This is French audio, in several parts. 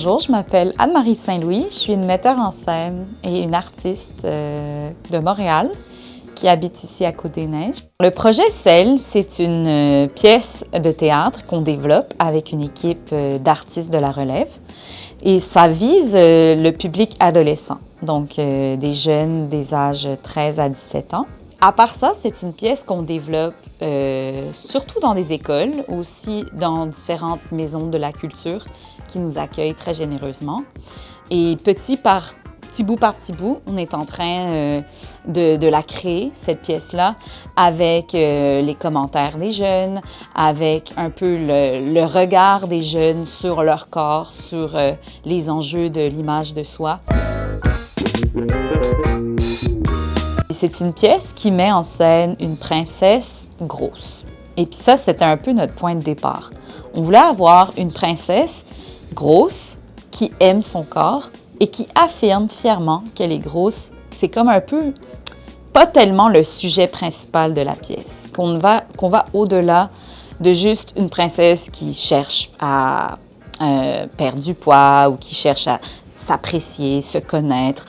Bonjour, je m'appelle Anne-Marie Saint-Louis. Je suis une metteur en scène et une artiste de Montréal qui habite ici à Côte-des-Neiges. Le projet CEL, c'est une pièce de théâtre qu'on développe avec une équipe d'artistes de la relève et ça vise le public adolescent, donc des jeunes des âges 13 à 17 ans. À part ça, c'est une pièce qu'on développe surtout dans des écoles, aussi dans différentes maisons de la culture qui nous accueillent très généreusement. Et petit bout par petit bout, on est en train de la créer, cette pièce-là, avec les commentaires des jeunes, avec un peu le regard des jeunes sur leur corps, sur les enjeux de l'image de soi. C'est une pièce qui met en scène une princesse grosse. Et puis ça, c'était un peu notre point de départ. On voulait avoir une princesse grosse qui aime son corps et qui affirme fièrement qu'elle est grosse. C'est comme un peu, pas tellement le sujet principal de la pièce, qu'on va au-delà de juste une princesse qui cherche à perdre du poids ou qui cherche à s'apprécier, se connaître.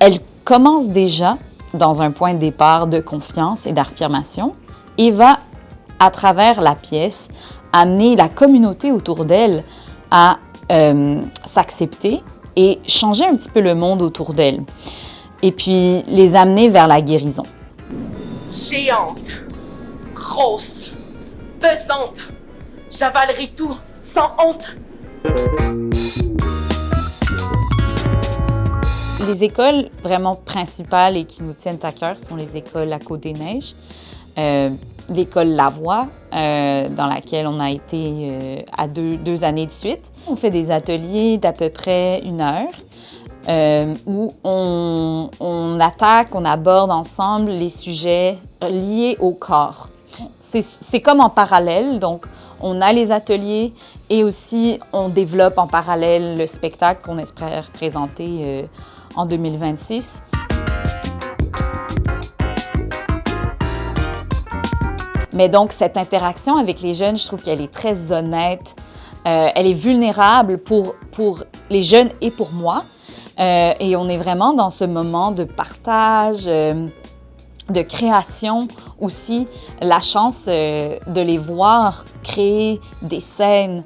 Elle commence déjà dans un point de départ de confiance et d'affirmation et va, à travers la pièce, amener la communauté autour d'elle à s'accepter et changer un petit peu le monde autour d'elle. Et puis les amener vers la guérison. Géante, grosse, pesante, j'avalerai tout sans honte. Les écoles vraiment principales et qui nous tiennent à cœur sont les écoles à Côte-des-Neiges. L'école Lavoie, dans laquelle on a été à deux années de suite. On fait des ateliers d'à peu près 1 heure où on attaque, on aborde ensemble les sujets liés au corps. C'est comme en parallèle, donc on a les ateliers et aussi on développe en parallèle le spectacle qu'on espère présenter en 2026. Mais donc, cette interaction avec les jeunes, je trouve qu'elle est très honnête. Elle est vulnérable pour les jeunes et pour moi. Et on est vraiment dans ce moment de partage, de création aussi. La chance de les voir créer des scènes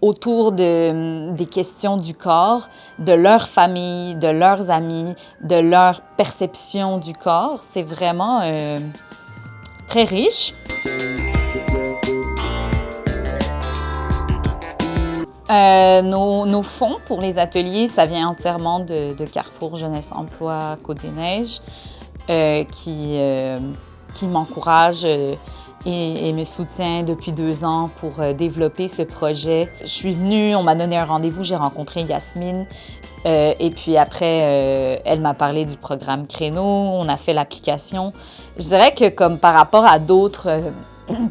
autour des questions du corps, de leur famille, de leurs amis, de leur perception du corps. C'est vraiment très riche. Nos fonds pour les ateliers, ça vient entièrement de Carrefour Jeunesse Emploi Côte-des-Neiges qui m'encourage et me soutient depuis 2 ans pour développer ce projet. Je suis venue, on m'a donné un rendez-vous, j'ai rencontré Yasmine et puis après, elle m'a parlé du programme Créneau, on a fait l'application. Je dirais que comme par rapport à d'autres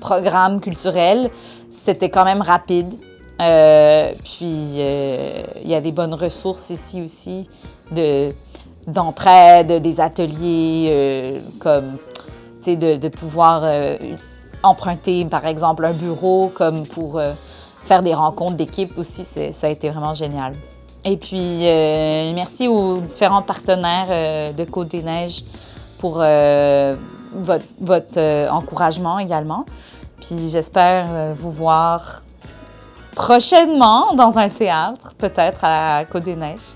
programmes culturels, c'était quand même rapide. Puis, il y a des bonnes ressources ici aussi d'entraide, des ateliers comme, tu sais, de pouvoir emprunter, par exemple, un bureau comme pour faire des rencontres d'équipe aussi. Ça a été vraiment génial. Et puis, merci aux différents partenaires de Côte-des-Neiges pour votre encouragement également. Puis, j'espère vous voir prochainement dans un théâtre, peut-être à Côte-des-Neiges.